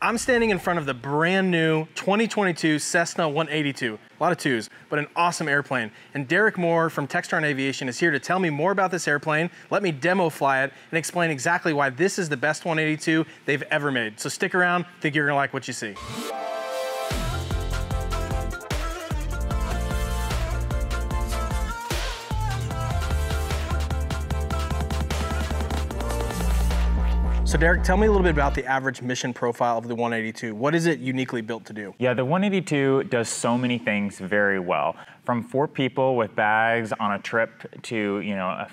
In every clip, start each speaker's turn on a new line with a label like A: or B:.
A: I'm standing in front of the brand new 2022 Cessna 182. A lot of twos, but an awesome airplane. And Derek Moore from Textron Aviation is here to tell me more about this airplane, let me demo fly it, and explain exactly why this is the best 182 they've ever made. So stick around, think you're gonna like what you see. So Derek, tell me a little bit about the average mission profile of the 182. What is it uniquely built to do?
B: Yeah, the 182 does so many things very well. From 4 people with bags on a trip to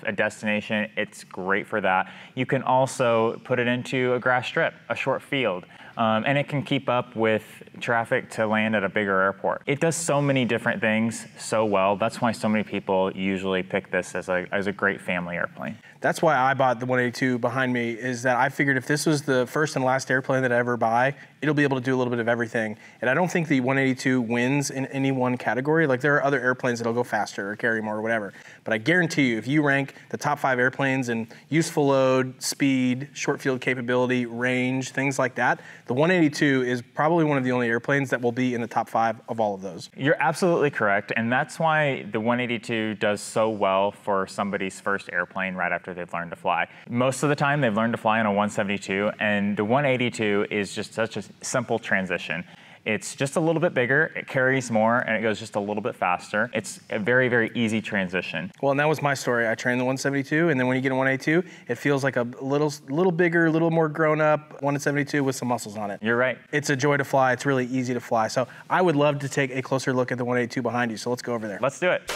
B: a destination, it's great for that. You can also put it into a grass strip, a short field, and it can keep up with traffic to land at a bigger airport. It does so many different things so well. That's why so many people usually pick this as a great family airplane.
A: That's why I bought the 182 behind me, is that I figured if this was the first and last airplane that I ever buy, it'll be able to do a little bit of everything. And I don't think the 182 wins in any one category. Like, there are other airplanes that'll go faster or carry more or whatever. But I guarantee you, if you rank the top 5 airplanes in useful load, speed, short field capability, range, things like that, the 182 is probably one of the only airplanes that will be in the top 5 of all of those.
B: You're absolutely correct, and that's why the 182 does so well for somebody's first airplane right after they've learned to fly. Most of the time they've learned to fly on a 172, and the 182 is just such a simple transition. It's just a little bit bigger, it carries more, and it goes just a little bit faster. It's a very, very easy transition.
A: Well, and that was my story. I trained the 172, and then when you get a 182, it feels like a little bigger, a little more grown up 172 with some muscles on it.
B: You're right.
A: It's a joy to fly. It's really easy to fly. So I would love to take a closer look at the 182 behind you. So let's go over there.
B: Let's do it.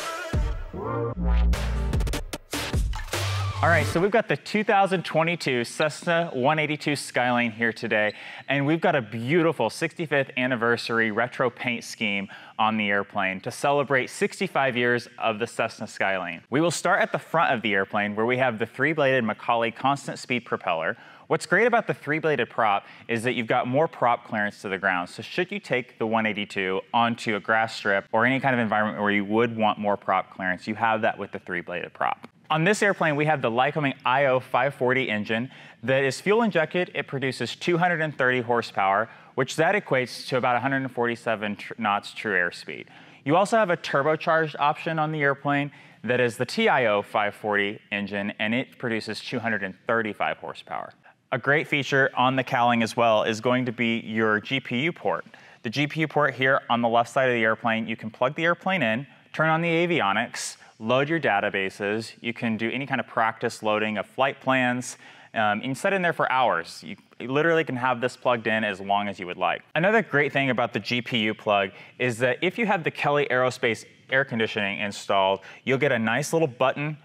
B: All right, so we've got the 2022 Cessna 182 Skyline here today, and we've got a beautiful 65th anniversary retro paint scheme on the airplane to celebrate 65 years of the Cessna Skyline. We will start at the front of the airplane where we have the 3-bladed Macaulay constant speed propeller. What's great about the 3-bladed prop is that you've got more prop clearance to the ground. So should you take the 182 onto a grass strip or any kind of environment where you would want more prop clearance, you have that with the 3-bladed prop. On this airplane, we have the Lycoming IO 540 engine that is fuel injected. It produces 230 horsepower, which that equates to about 147 knots true airspeed. You also have a turbocharged option on the airplane that is the TIO 540 engine, and it produces 235 horsepower. A great feature on the cowling as well is going to be your GPU port. The GPU port here on the left side of the airplane, you can plug the airplane in, turn on the avionics, load your databases. You can do any kind of practice loading of flight plans, and set in there for hours. You literally can have this plugged in as long as you would like. Another great thing about the GPU plug is that if you have the Kelly Aerospace air conditioning installed, you'll get a nice little button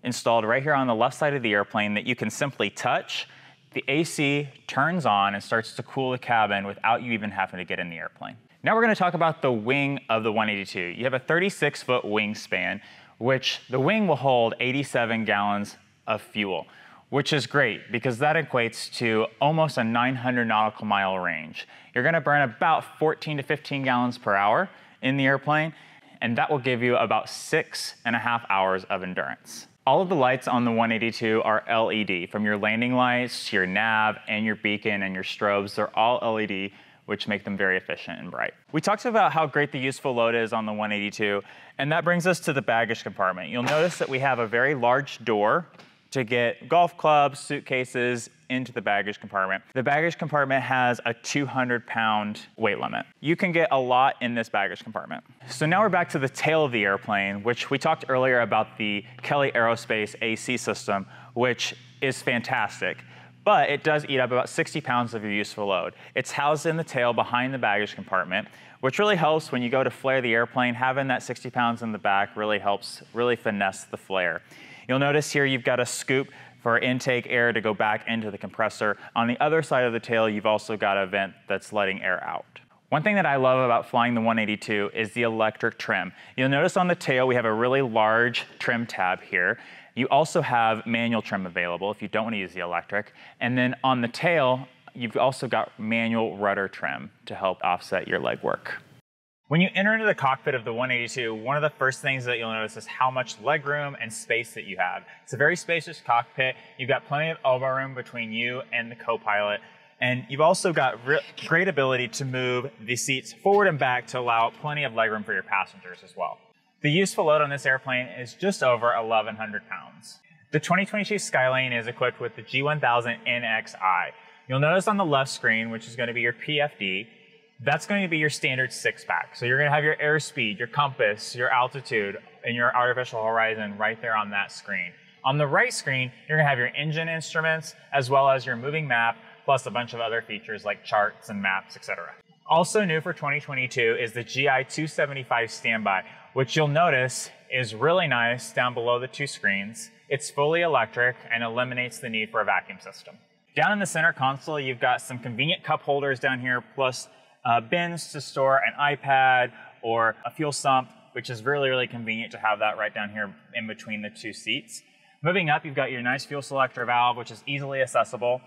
B: installed right here on the left side of the airplane that you can simply touch. The AC turns on and starts to cool the cabin without you even having to get in the airplane. Now we're going to talk about the wing of the 182. You have a 36-foot wingspan, which the wing will hold 87 gallons of fuel, which is great because that equates to almost a 900 nautical mile range. You're going to burn about 14 to 15 gallons per hour in the airplane, and that will give you about 6.5 hours of endurance. All of the lights on the 182 are LED, from your landing lights to your nav and your beacon and your strobes. They're all LED, which make them very efficient and bright. We talked about how great the useful load is on the 182, and that brings us to the baggage compartment. You'll notice that we have a very large door to get golf clubs, suitcases into the baggage compartment. The baggage compartment has a 200-pound weight limit. You can get a lot in this baggage compartment. So now we're back to the tail of the airplane, which we talked earlier about the Kelly Aerospace AC system, which is fantastic. But it does eat up about 60 pounds of your useful load. It's housed in the tail behind the baggage compartment, which really helps when you go to flare the airplane. Having that 60 pounds in the back really helps finesse the flare. You'll notice here you've got a scoop for intake air to go back into the compressor. On the other side of the tail, you've also got a vent that's letting air out. One thing that I love about flying the 182 is the electric trim. You'll notice on the tail we have a really large trim tab here. You also have manual trim available if you don't want to use the electric. And then on the tail, you've also got manual rudder trim to help offset your leg work. When you enter into the cockpit of the 182, one of the first things that you'll notice is how much legroom and space that you have. It's a very spacious cockpit. You've got plenty of elbow room between you and the co-pilot. And you've also got great ability to move the seats forward and back to allow plenty of legroom for your passengers as well. The useful load on this airplane is just over 1,100 pounds. The 2022 Skyline is equipped with the G1000 NXi. You'll notice on the left screen, which is going to be your PFD, that's going to be your standard 6-pack. So you're going to have your airspeed, your compass, your altitude, and your artificial horizon right there on that screen. On the right screen, you're going to have your engine instruments, as well as your moving map, plus a bunch of other features like charts and maps, etc. Also new for 2022 is the GI 275 Standby, which you'll notice is really nice down below the two screens. It's fully electric and eliminates the need for a vacuum system. Down in the center console, you've got some convenient cup holders down here, plus bins to store an iPad or a fuel sump, which is really, really convenient to have that right down here in between the two seats. Moving up, you've got your nice fuel selector valve, which is easily accessible,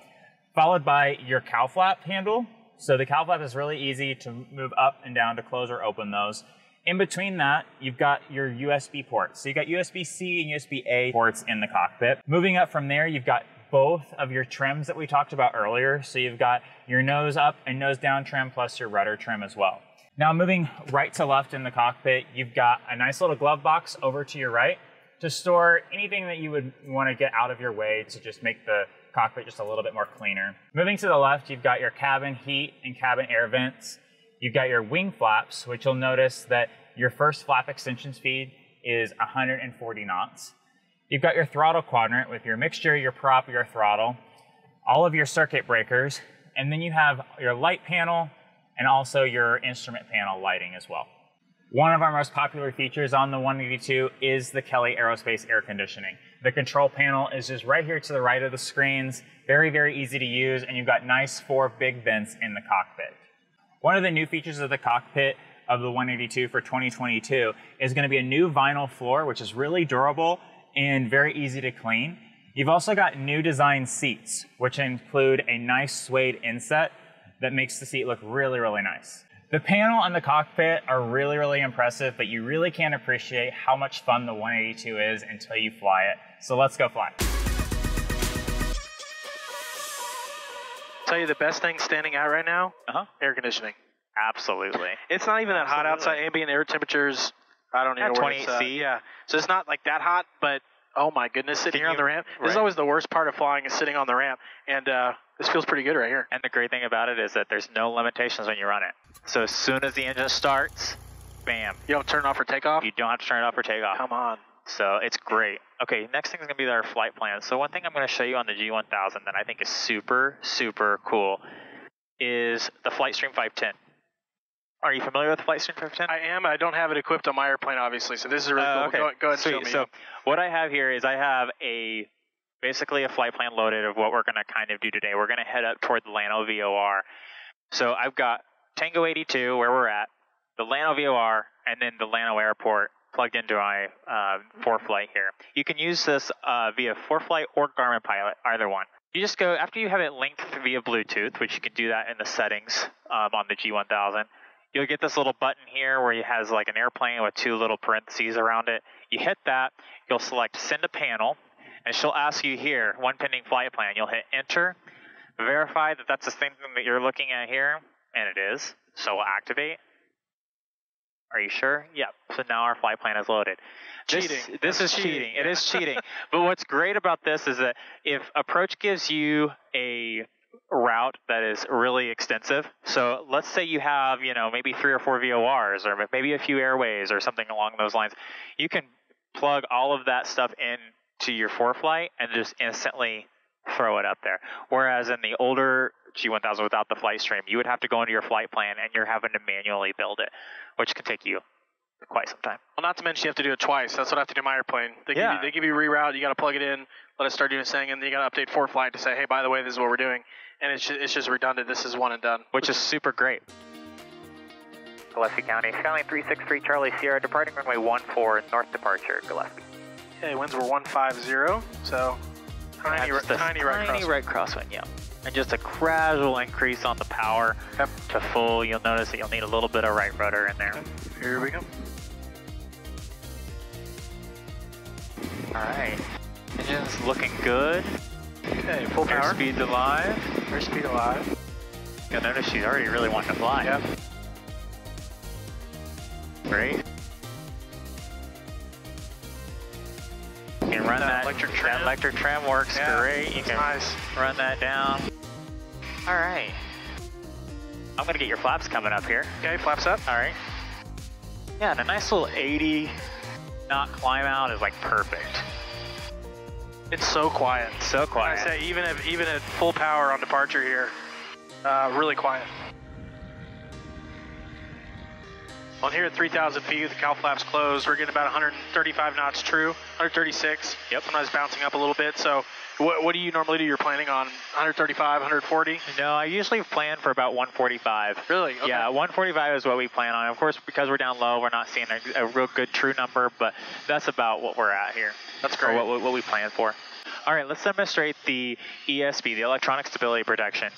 B: followed by your cow flap handle. So the cow flap is really easy to move up and down to close or open those. In between that, you've got your USB ports. So you've got USB-C and USB-A ports in the cockpit. Moving up from there, you've got both of your trims that we talked about earlier. So you've got your nose up and nose down trim plus your rudder trim as well. Now moving right to left in the cockpit, you've got a nice little glove box over to your right to store anything that you would want to get out of your way to just make the cockpit just a little bit more cleaner. Moving to the left, you've got your cabin heat and cabin air vents. You've got your wing flaps, which you'll notice that your first flap extension speed is 140 knots. You've got your throttle quadrant with your mixture, your prop, your throttle, all of your circuit breakers, and then you have your light panel and also your instrument panel lighting as well. One of our most popular features on the 182 is the Kelly Aerospace air conditioning. The control panel is just right here to the right of the screens, very, very easy to use, and you've got nice 4 big vents in the cockpit. One of the new features of the cockpit of the 182 for 2022 is going to be a new vinyl floor, which is really durable and very easy to clean. You've also got new design seats, which include a nice suede inset that makes the seat look really, really nice. The panel and the cockpit are really, really impressive, but you really can't appreciate how much fun the 182 is until you fly it. So let's go fly.
C: Tell you the best thing standing out right now, air conditioning.
B: Absolutely.
C: It's not even that hot outside. Ambient air temperatures, I don't even know where it's
B: 28
C: yeah. So it's not like that hot, but oh my goodness, sitting here on the ramp. This is always the worst part of flying, is sitting on the ramp. And this feels pretty good right here.
B: And the great thing about it is that there's no limitations when you run it. So as soon as the engine starts, bam.
C: You don't turn it off for takeoff?
B: You don't have to turn it off for takeoff.
C: Come on.
B: So it's great. Okay, next thing is going to be our flight plan. So one thing I'm going to show you on the G1000 that I think is super, super cool is the Flightstream 510. Are you familiar with the Flightstream 510?
C: I am. I don't have it equipped on my airplane, obviously, so this is really cool.
B: Okay.
C: Go ahead and show me.
B: So what I have here is I have basically a flight plan loaded of what we're going to kind of do today. We're going to head up toward the Llano VOR. So I've got Tango 82, where we're at, the Llano VOR, and then the Llano Airport plugged into my ForeFlight here. You can use this via ForeFlight or Garmin Pilot, either one. You just go, after you have it linked via Bluetooth, which you can do that in the settings on the G1000, you'll get this little button here where it has like an airplane with 2 little parentheses around it. You hit that, you'll select send a panel, and she'll ask you here, one pending flight plan. You'll hit enter, verify that that's the same thing that you're looking at here, and it is, so we'll activate. Are you sure? Yep. So now our flight plan is loaded.
C: Cheating.
B: This is cheating. It is cheating. But what's great about this is that if Approach gives you a route that is really extensive, so let's say you have, maybe 3 or 4 VORs or maybe a few airways or something along those lines, you can plug all of that stuff into your ForeFlight and just instantly throw it up there. Whereas in the older G1000 without the Flightstream, you would have to go into your flight plan and you're having to manually build it, which can take you quite some time.
C: Well, not to mention you have to do it twice. That's what I have to do in my airplane. They give you reroute. You got to plug it in, let it start doing this thing, and then you got to update ForeFlight to say, hey, by the way, this is what we're doing. And it's just redundant. This is one and done.
B: Which is super great. Gillespie County, Skyline 363 Charlie Sierra, departing runway 14, north departure, Gillespie.
C: Okay, winds were 150, so tiny right crosswind,
B: yeah. And just a gradual increase on the power to full. You'll notice that you'll need a little bit of right rudder in there.
C: Here we go.
B: All right, engine's looking good.
C: Okay, full power.
B: Airspeed's alive.
C: Airspeed alive.
B: You'll notice she's already really wanting to fly.
C: Yep.
B: Great. You can run that
C: electric trim.
B: That electric trim works great. You can run that down. All right. I'm gonna get your flaps coming up here.
C: Okay, flaps up.
B: All right. Yeah, and a nice little 80 knot climb out is like perfect.
C: It's so quiet.
B: So quiet.
C: I say even at full power on departure here, really quiet. Well, here at 3,000 feet, the cowl flaps closed. We're getting about 135 knots true, 136.
B: Yep.
C: Sometimes bouncing up a little bit. So what do you normally do? You're planning on 135, 140?
B: No, I usually plan for about 145.
C: Really? Okay.
B: Yeah, 145 is what we plan on. Of course, because we're down low, we're not seeing a real good true number, but that's about what we're at here.
C: That's great.
B: Or what we plan for. All right, let's demonstrate the ESP, the electronic stability protection.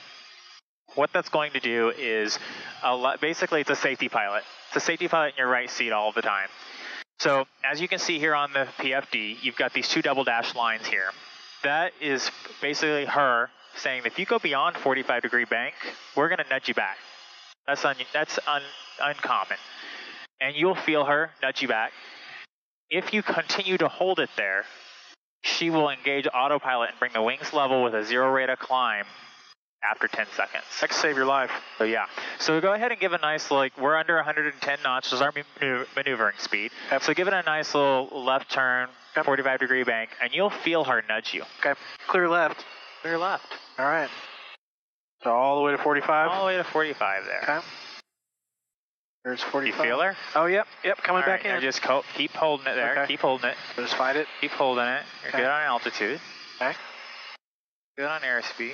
B: What that's going to do is, basically it's a safety pilot. It's a safety pilot in your right seat all the time. So as you can see here on the PFD, you've got these two double dash lines here. That is basically her saying that if you go beyond 45-degree bank, we're going to nudge you back. That's uncommon. And you'll feel her nudge you back. If you continue to hold it there, she will engage autopilot and bring the wings level with a 0 rate of climb after 10 seconds.
C: That could save your life.
B: So yeah. So go ahead and give a nice, we're under 110 knots, which is our maneuvering speed.
C: Yep.
B: So give it a nice little left turn, 45-degree bank, and you'll feel her nudge you.
C: Okay. Clear left.
B: Clear left.
C: All right. So all the way to 45?
B: All the way to 45 there.
C: Okay. There's 45.
B: You feel her?
C: Oh, yep. Yep, coming
B: all
C: back
B: right,
C: in.
B: Just keep holding it there.
C: Okay.
B: Keep holding it.
C: So just fight it.
B: Keep holding it. You're good on altitude.
C: Okay.
B: Good on airspeed.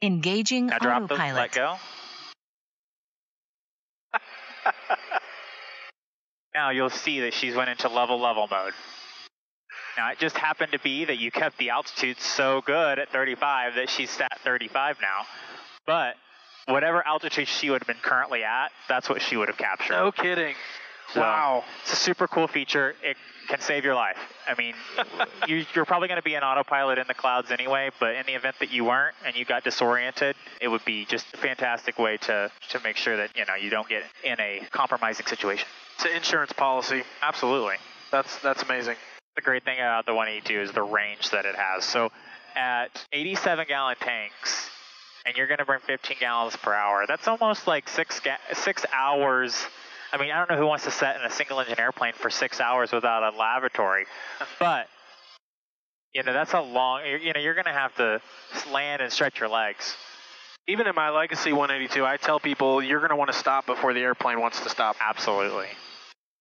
D: Engaging
B: now drop
D: autopilot.
B: Let go. Now you'll see that she's went into level mode. Now it just happened to be that you kept the altitude so good at 35 that she's at 35 now. But whatever altitude she would have been currently at, that's what she would have captured.
C: No kidding.
B: So,
C: wow.
B: It's a super cool feature. It can save your life. I mean, you're probably going to be an autopilot in the clouds anyway, but in the event that you weren't and you got disoriented, it would be just a fantastic way to make sure that, you don't get in a compromising situation.
C: It's an insurance policy.
B: Absolutely.
C: That's amazing.
B: The great thing about the 182 is the range that it has. So at 87-gallon tanks, and you're going to burn 15 gallons per hour, that's almost like 6 hours. I mean, I don't know who wants to sit in a single-engine airplane for 6 hours without a lavatory, but that's a long. You're going to have to land and stretch your legs.
C: Even in my Legacy 182, I tell people you're going to want to stop before the airplane wants to stop.
B: Absolutely.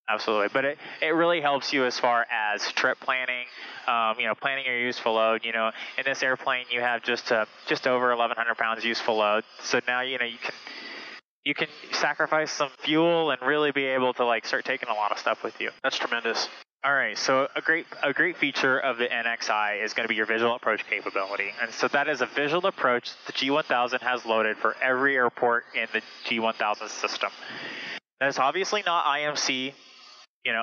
B: Absolutely. But it really helps you as far as trip planning, planning your useful load. In this airplane, you have just over 1,100 pounds useful load. So now, you can sacrifice some fuel and really be able to start taking a lot of stuff with you.
C: That's tremendous.
B: All right, so a great feature of the NXI is going to be your visual approach capability. And so that is a visual approach the G1000 has loaded for every airport in the G1000 system. That is obviously not IMC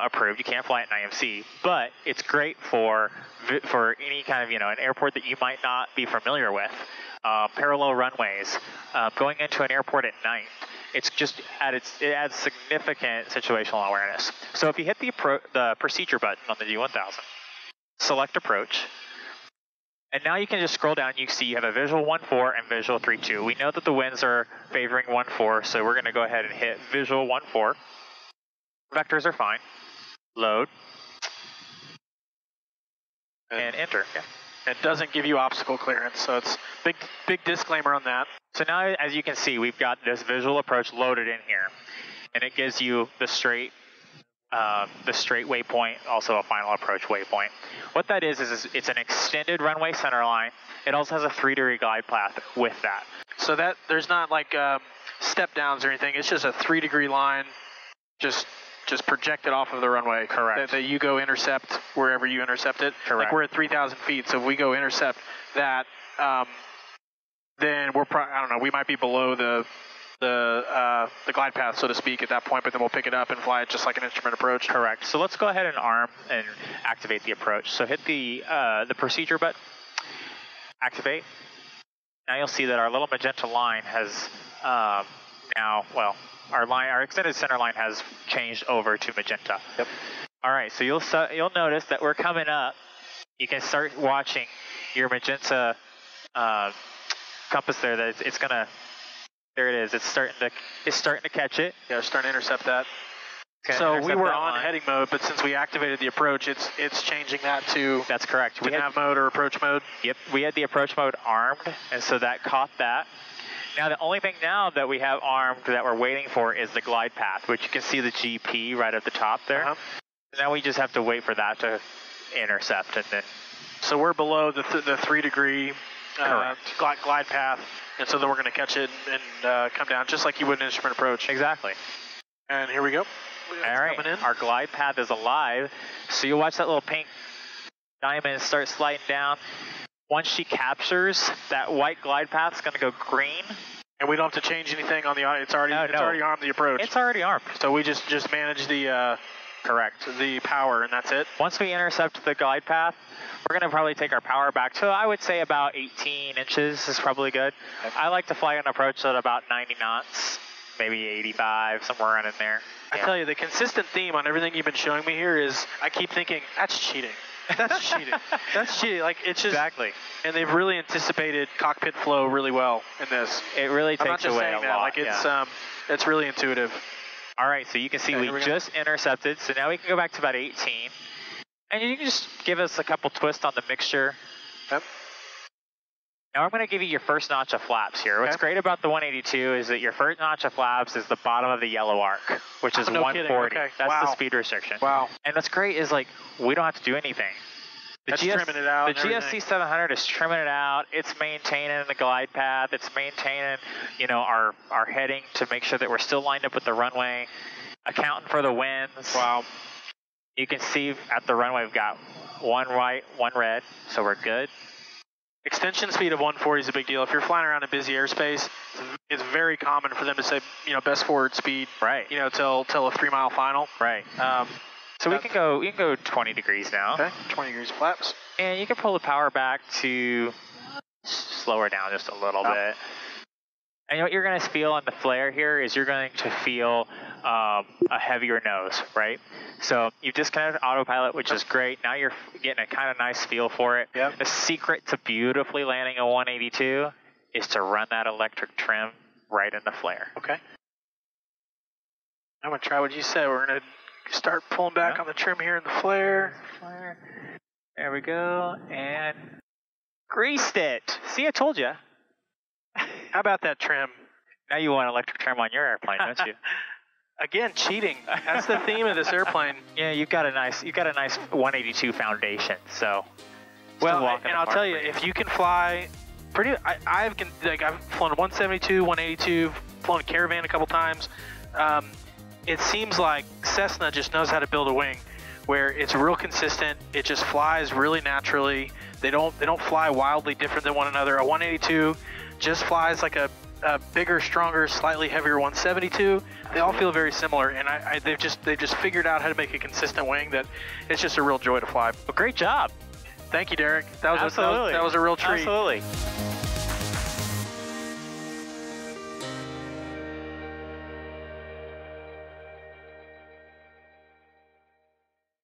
B: approved. You can't fly it in IMC, but it's great for any kind of, an airport that you might not be familiar with. Parallel runways, going into an airport at night. It's just it adds significant situational awareness. So if you hit the procedure button on the G1000, select approach, and now you can just scroll down. You see you have a visual 1.4 and visual 3.2. We know that the winds are favoring 1.4, so we're going to go ahead and hit visual 1.4. Vectors are fine. Load. And enter. Yeah.
C: It doesn't give you obstacle clearance, so it's big disclaimer on that.
B: So now, as you can see, we've got this visual approach loaded in here, and it gives you the straight waypoint, also a final approach waypoint. What that is it's an extended runway center line. It also has a 3-degree glide path with that.
C: So that there's not step downs or anything. It's just a 3-degree line, just projected off of the runway.
B: Correct.
C: That you go intercept wherever you intercept it.
B: Correct.
C: We're at 3,000 feet, so if we go intercept that, then I don't know, we might be below the glide path, so to speak, at that point, but then we'll pick it up and fly it just like an instrument approach.
B: Correct. So let's go ahead and arm and activate the approach. So hit the procedure button, activate, now you'll see that our little magenta line has now, well, our extended center line has changed over to magenta.
C: Yep.
B: All right, so you'll notice that we're coming up. You can start watching your magenta compass there. That it's gonna. There it is. It's starting to catch it.
C: Yeah, starting to intercept that. So we were on heading mode, but since we activated the approach, it's changing that to.
B: That's correct.
C: To nav mode or approach mode.
B: Yep, we had the approach mode armed, and so that caught that. Now the only thing now that we have armed that we're waiting for is the glide path, which you can see the GP right at the top there. Now we just have to wait for that to intercept, and then.
C: So we're below the 3 degree glide path, and so then we're going to catch it and come down just like you would in instrument approach.
B: Exactly.
C: And here we go.
B: All right, our glide path is alive. So you'll watch that little pink diamond start sliding down. Once she captures, that white glide path is going to go green. And
C: we don't have to change anything on the. It's already armed the approach.
B: It's already armed.
C: So we just manage the.
B: Correct.
C: The power, and that's it.
B: Once we intercept the glide path, we're going to probably take our power back to, I would say, about 18 inches is probably good. Okay. I like to fly an approach at about 90 knots, maybe 85, somewhere around in there.
C: I tell you, the consistent theme on everything you've been showing me here is I keep thinking, that's cheating. That's cheating. That's cheating. Like, it's just.
B: Exactly.
C: And they've really anticipated cockpit flow really well in this.
B: It really takes away a lot.
C: Like, it's really intuitive.
B: All right, so you can see we just intercepted, so now we can go back to about 18. And you can just give us a couple twists on the mixture.
C: Yep.
B: Now I'm going to give you your first notch of flaps here. What's great about the 182 is that your first notch of flaps is the bottom of the yellow arc, which is 140.
C: Okay.
B: That's the speed restriction.
C: Wow.
B: And what's great is, like, we don't have to do anything.
C: Trimming it out.
B: The GSC 700 is trimming it out. It's maintaining the glide path. It's maintaining, our heading to make sure that we're still lined up with the runway, accounting for the winds.
C: Wow.
B: You can see at the runway we've got one white, one red, so we're good.
C: Extension speed of 140 is a big deal. If you're flying around in busy airspace, it's very common for them to say, best forward speed.
B: Right.
C: Till a 3 mile final.
B: Right. So we can go 20 degrees now.
C: Okay, 20 degrees flaps.
B: And you can pull the power back to slow her down just a little bit. And what you're going to feel on the flare here is you're going to feel a heavier nose, right? So you've disconnected autopilot, which is great. Now you're getting a kind of nice feel for it.
C: Yep.
B: The secret to beautifully landing a 182 is to run that electric trim right in the flare.
C: Okay. I'm going to try what you said. We're going to start pulling back on the trim here in the flare.
B: There we go. And greased it. See, I told you.
C: How about that trim?
B: Now you want electric trim on your airplane, don't you?
C: Again, cheating. That's the theme of this airplane.
B: Yeah, you've got a nice 182 foundation. So,
C: well, and I'll tell you, if you can fly, I've flown 172, 182, flown a Caravan a couple times. It seems like Cessna just knows how to build a wing, where it's real consistent. It just flies really naturally. They don't fly wildly different than one another. A 182 just flies like a bigger, stronger, slightly heavier 172. They all feel very similar, and they've just figured out how to make a consistent wing that it's just a real joy to fly.
B: Well, great job.
C: Thank you, Derek. That was a real treat.
B: Absolutely.